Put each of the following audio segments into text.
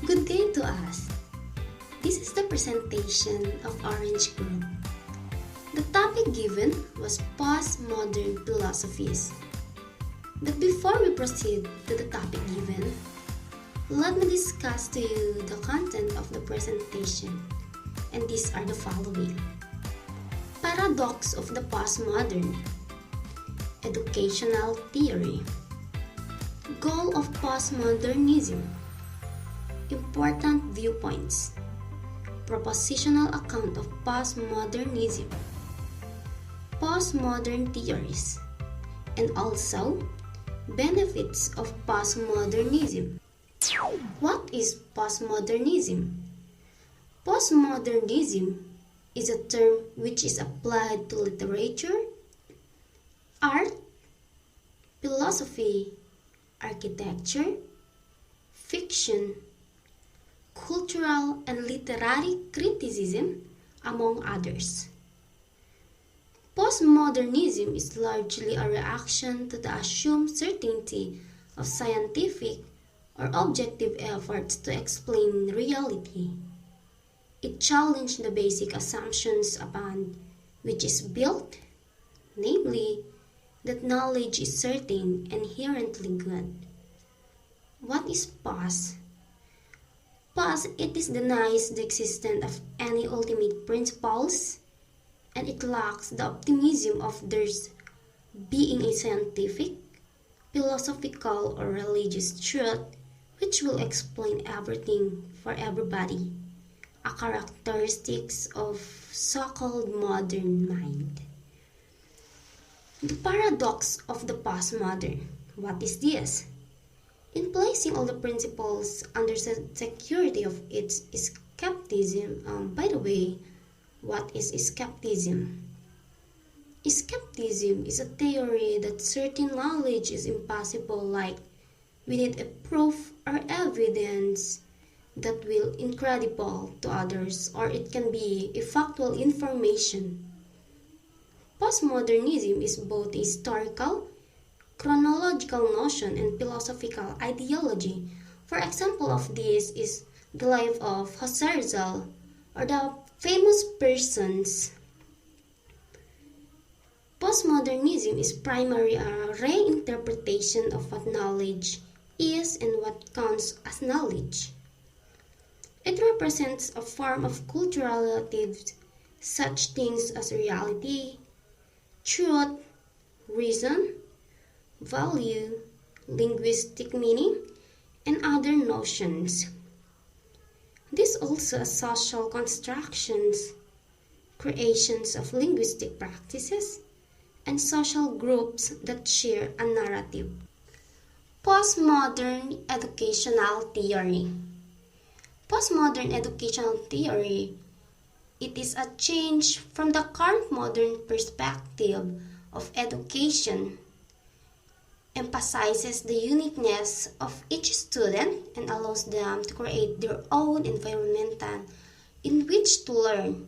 Good day to us. This is the presentation of Orange Group. The topic given was postmodern philosophies. But before we proceed to the topic given, let me discuss to you the content of the presentation, and these are the following. Paradox of the postmodern, educational theory, goal of postmodernism, important viewpoints, propositional account of postmodernism, postmodern theories, and also benefits of postmodernism. What is postmodernism? Postmodernism is a term which is applied to literature, art, philosophy, architecture, fiction, cultural and literary criticism, among others. Postmodernism is largely a reaction to the assumed certainty of scientific or objective efforts to explain reality. It challenged the basic assumptions upon which is built, namely, that knowledge is certain and inherently good. What is pos? Pos, it denies the existence of any ultimate principles, and it lacks the optimism of there's being a scientific, philosophical, or religious truth which will explain everything for everybody, a characteristic of so-called modern mind. The paradox of the postmodern. What is this? In placing all the principles under the security of its skepticism, by the way, what is skepticism? Skepticism is a theory that certain knowledge is impossible, like we need a proof or evidence that will incredible to others, or it can be a factual information. Postmodernism is both a historical, chronological notion and philosophical ideology. For example of this is the life of Husserl, or the famous persons. Postmodernism is primarily a reinterpretation of what knowledge is and what counts as knowledge. It represents a form of cultural relatives, such things as reality, truth, reason, value, linguistic meaning, and other notions. This also is social constructions, creations of linguistic practices, and social groups that share a narrative. Postmodern educational theory. Postmodern educational theory, it is a change from the current modern perspective of education, emphasizes the uniqueness of each student and allows them to create their own environment in which to learn.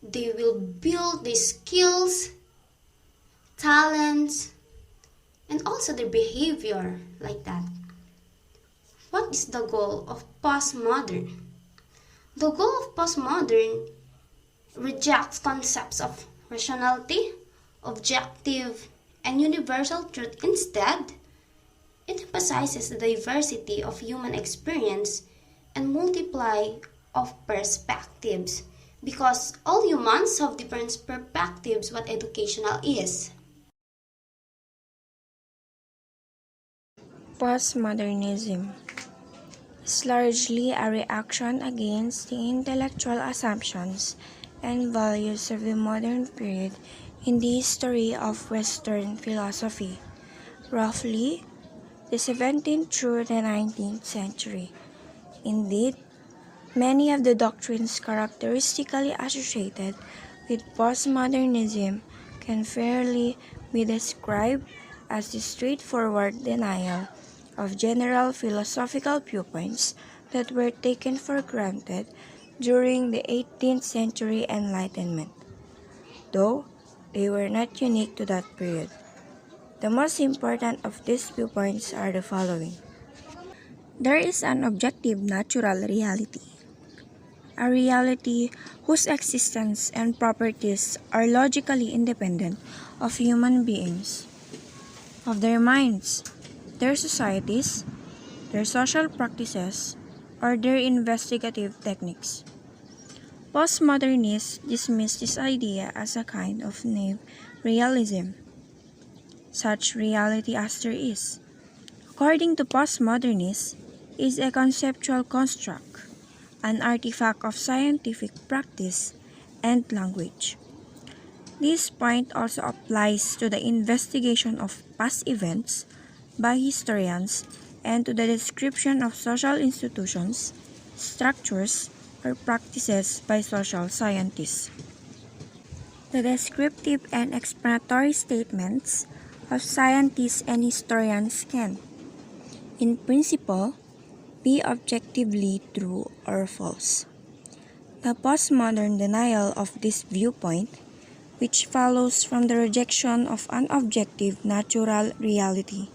They will build the skills, talents, and also their behavior like that. What is the goal of postmodern? The goal of postmodern rejects concepts of rationality, objective, and universal truth. Instead, it emphasizes the diversity of human experience and multiply of perspectives, because all humans have different perspectives what educational is. Postmodernism is largely a reaction against the intellectual assumptions and values of the modern period in the history of Western philosophy, roughly the 17th through the 19th century. Indeed, many of the doctrines characteristically associated with postmodernism can fairly be described as the straightforward denial of general philosophical viewpoints that were taken for granted during the 18th century Enlightenment, though they were not unique to that period. The most important of these viewpoints are the following. There is an objective natural reality, a reality whose existence and properties are logically independent of human beings, of their minds, their societies, their social practices, or their investigative techniques. Postmodernists dismiss this idea as a kind of naive realism, such reality as there is, according to postmodernists, is a conceptual construct, an artifact of scientific practice and language. This point also applies to the investigation of past events by historians and to the description of social institutions, structures, or practices by social scientists. The descriptive and explanatory statements of scientists and historians can, in principle, be objectively true or false. The postmodern denial of this viewpoint, which follows from the rejection of an objective natural reality,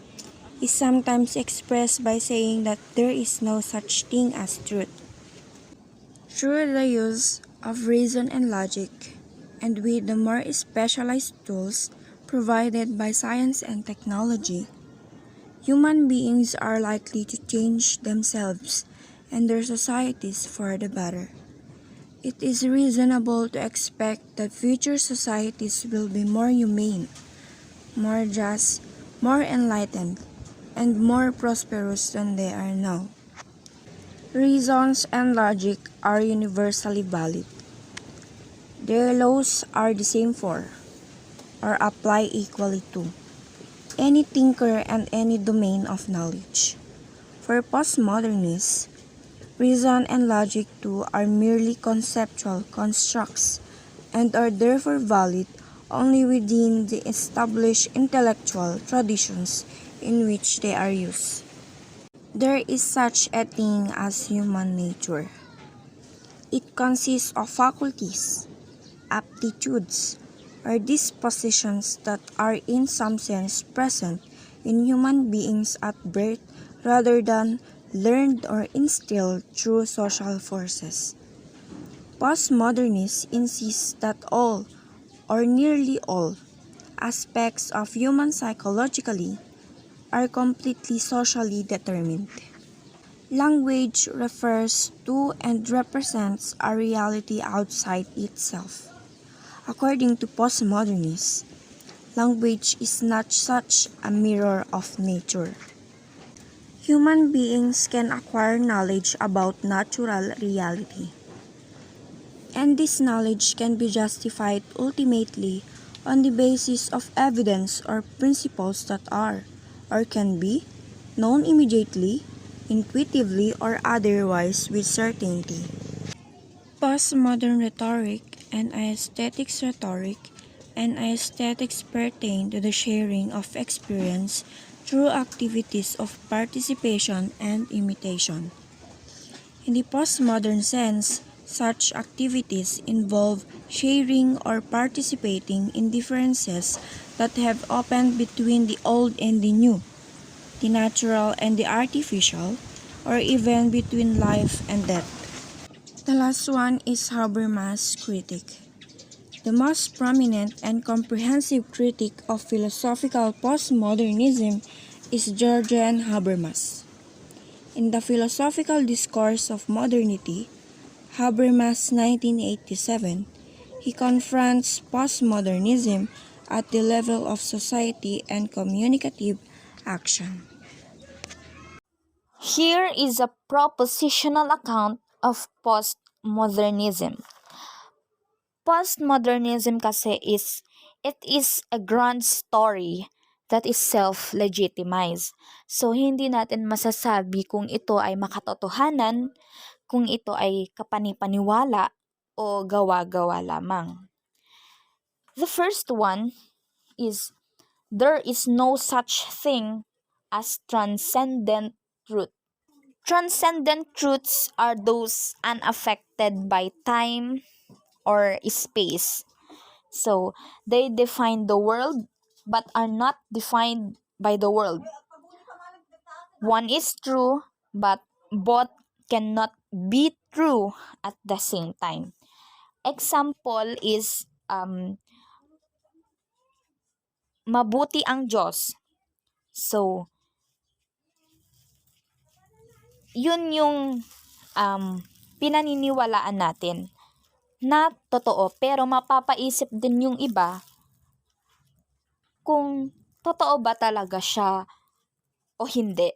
is sometimes expressed by saying that there is no such thing as truth. Through the use of reason and logic, and with the more specialized tools provided by science and technology, human beings are likely to change themselves and their societies for the better. It is reasonable to expect that future societies will be more humane, more just, more enlightened, and more prosperous than they are now. Reasons and logic are universally valid. Their laws are the same for, or apply equally to, any thinker and any domain of knowledge. For postmodernists, reason and logic too are merely conceptual constructs and are therefore valid only within the established intellectual traditions in which they are used. There is such a thing as human nature. It consists of faculties, aptitudes, or dispositions that are in some sense present in human beings at birth rather than learned or instilled through social forces. Postmodernists insist that all, or nearly all, aspects of human psychologically are completely socially determined. Language refers to and represents a reality outside itself. According to postmodernists, language is not such a mirror of nature. Human beings can acquire knowledge about natural reality, and this knowledge can be justified ultimately on the basis of evidence or principles that are, or can be, known immediately, intuitively, or otherwise with certainty. Postmodern rhetoric and aesthetics rhetoric and aesthetics pertain to the sharing of experience through activities of participation and imitation. In the postmodern sense, such activities involve sharing or participating in differences that have opened between the old and the new, the natural and the artificial, or even between life and death. The last one is Habermas' critique. The most prominent and comprehensive critic of philosophical postmodernism is Georgian Habermas. In the Philosophical Discourse of Modernity, Habermas 1987, he confronts postmodernism at the level of society and communicative action. Here is a propositional account of postmodernism. Postmodernism kasi it is a grand story that is self-legitimized. So, hindi natin masasabi kung ito ay makatotohanan, kung ito ay kapanipaniwala, o gawa-gawa lamang. The first one is, there is no such thing as transcendent truth. Transcendent truths are those unaffected by time or space. So, they define the world but are not defined by the world. One is true but both cannot be true at the same time. Example is mabuti ang Diyos. So, yun yung pinaniniwalaan natin na totoo, pero mapapaisip din yung iba kung totoo ba talaga siya o hindi.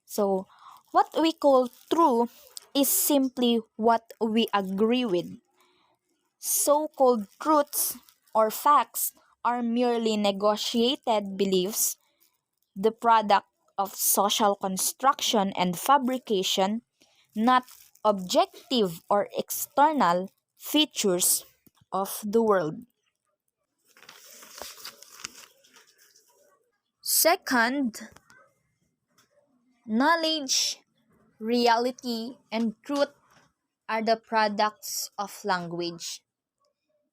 So, what we call true is simply what we agree with. So-called truths or facts are merely negotiated beliefs, the product of social construction and fabrication, not objective or external features of the world. Second, knowledge, reality, and truth are the products of language.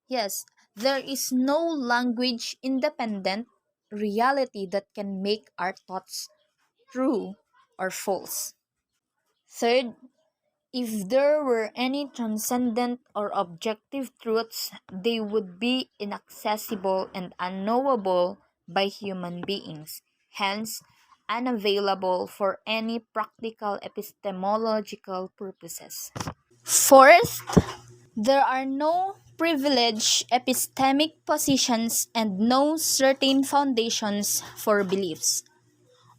Yes, there is no language independent reality that can make our thoughts true or false. Third, if there were any transcendent or objective truths, they would be inaccessible and unknowable by human beings, hence unavailable for any practical epistemological purposes. Fourth, there are no privileged epistemic positions and no certain foundations for beliefs.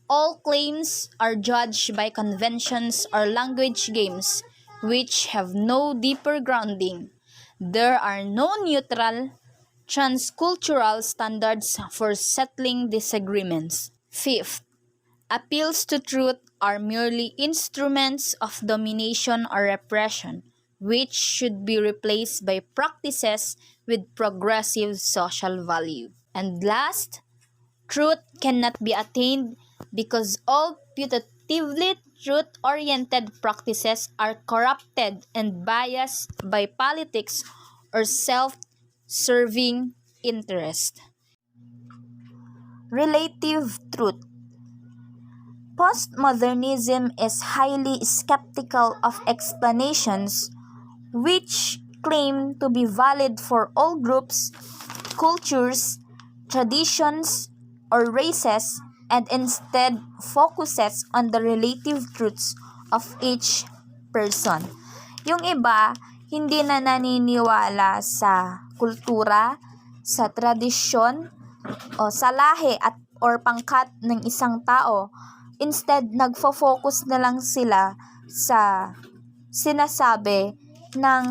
All claims are judged by conventions or language games which have no deeper grounding. There are no neutral, transcultural standards for settling disagreements. Fifth, appeals to truth are merely instruments of domination or repression, which should be replaced by practices with progressive social value. And last, truth cannot be attained because all putatively truth-oriented practices are corrupted and biased by politics or self-serving interest. Relative truth. Postmodernism is highly skeptical of explanations which claim to be valid for all groups, cultures, traditions, or races, and instead focuses on the relative truths of each person. Yung iba, hindi na naniniwala sa kultura, sa tradisyon, o sa lahi at or pangkat ng isang tao. Instead, nagfo-focus na lang sila sa sinasabi ng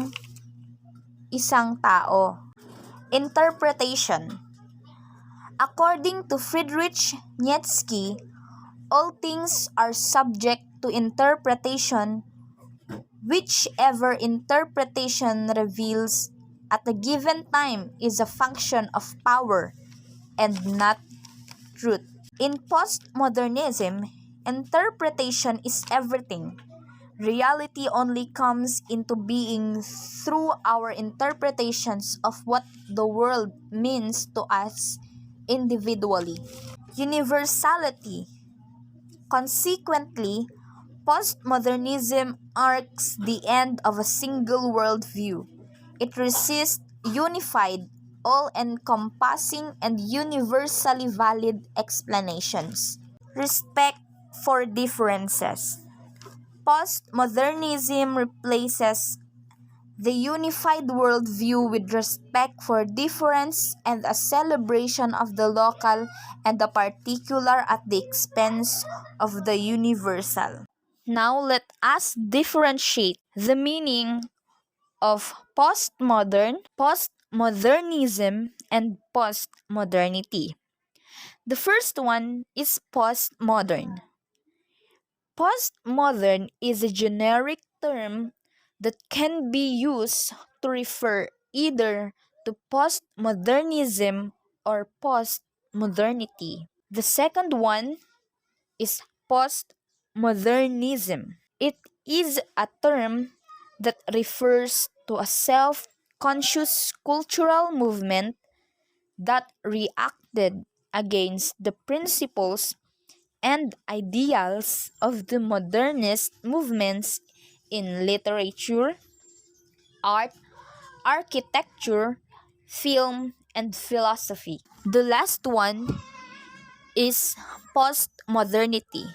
isang tao. Interpretation. According to Friedrich Nietzsche, all things are subject to interpretation. Whichever interpretation reveals at a given time is a function of power and not truth. In postmodernism, interpretation is everything. Reality only comes into being through our interpretations of what the world means to us individually. Universality. Consequently, postmodernism arcs the end of a single worldview. It resists unified, all-encompassing, and universally valid explanations. Respect for differences. Postmodernism replaces the unified worldview with respect for difference and a celebration of the local and the particular at the expense of the universal. Now let us differentiate the meaning of postmodernism, and postmodernity. The first one is postmodern. Postmodern is a generic term that can be used to refer either to postmodernism or postmodernity. The second one is postmodernism. It is a term that refers to a self-conscious cultural movement that reacted against the principles and ideals of the modernist movements in literature, art, architecture, film, and philosophy. The last one is postmodernity.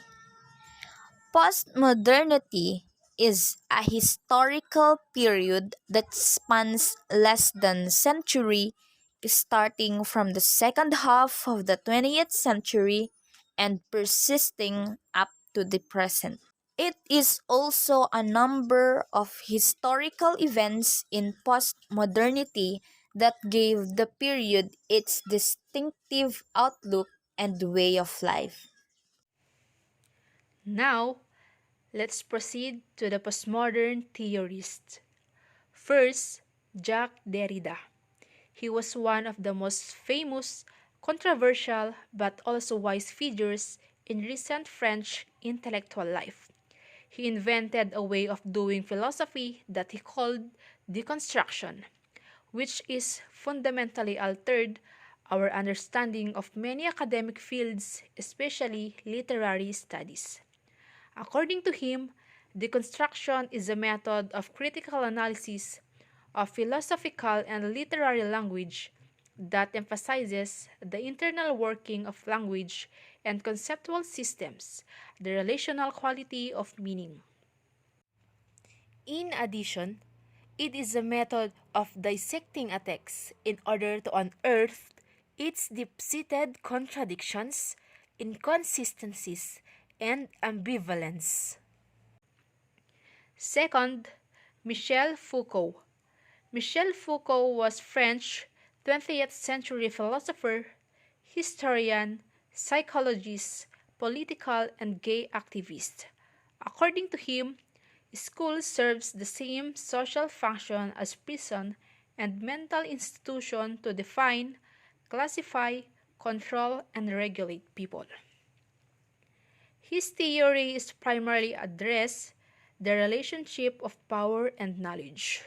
Postmodernity is a historical period that spans less than a century, starting from the second half of the 20th century and persisting up to the present. It is also a number of historical events in postmodernity that gave the period its distinctive outlook and way of life. Now, let's proceed to the postmodern theorists. First, Jacques Derrida. He was one of the most famous, controversial, but also wise figures in recent French intellectual life. He invented a way of doing philosophy that he called deconstruction, which is fundamentally altered our understanding of many academic fields, especially literary studies. According to him, deconstruction is a method of critical analysis of philosophical and literary language that emphasizes the internal working of language and conceptual systems, the relational quality of meaning. In addition, it is a method of dissecting a text in order to unearth its deep-seated contradictions, inconsistencies, and ambivalence. Second, Michel Foucault. Michel Foucault was French 20th century philosopher, historian, psychologist, political and gay activist. According to him, school serves the same social function as prison and mental institution to define, classify, control, and regulate people. His theory is primarily addressed the relationship of power and knowledge.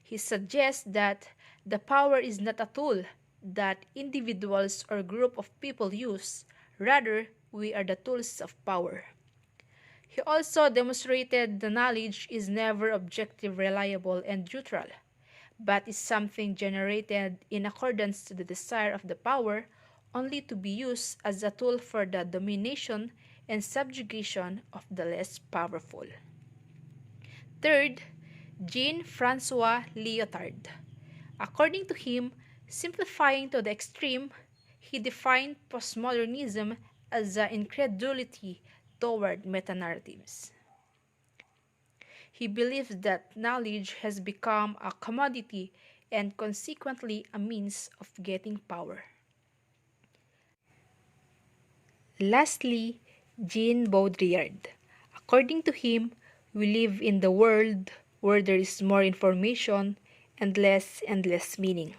He suggests that the power is not a tool that individuals or group of people use, rather we are the tools of power. He also demonstrated the knowledge is never objective, reliable, and neutral, but is something generated in accordance to the desire of the power only to be used as a tool for the domination and subjugation of the less powerful. Third, Jean-François Lyotard. According to him, simplifying to the extreme, he defined postmodernism as an incredulity toward meta-narratives. He believes that knowledge has become a commodity and consequently a means of getting power. Lastly, Jean Baudrillard. According to him, we live in the world where there is more information and less meaning.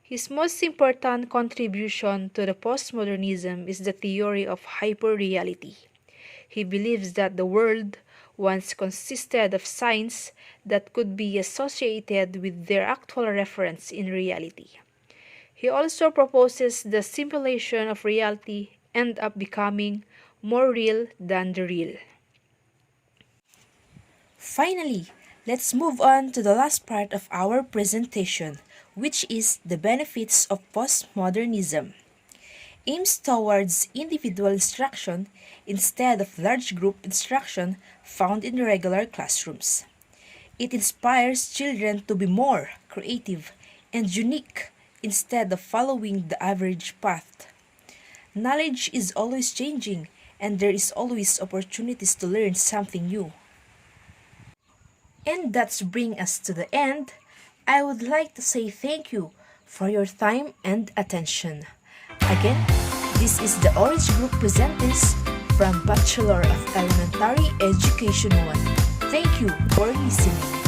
His most important contribution to the postmodernism is the theory of hyperreality. He believes that the world once consisted of signs that could be associated with their actual reference in reality. He also proposes the simulation of reality end up becoming more real than the real. Finally, let's move on to the last part of our presentation, which is the benefits of postmodernism. Aims towards individual instruction instead of large group instruction found in regular classrooms. It inspires children to be more creative and unique instead of following the average path. Knowledge is always changing, and there is always opportunities to learn something new. And that's bring us to the end. I would like to say thank you for your time and attention. Again, this is the Orange Group presenters from Bachelor of Elementary Education 1. Thank you for listening.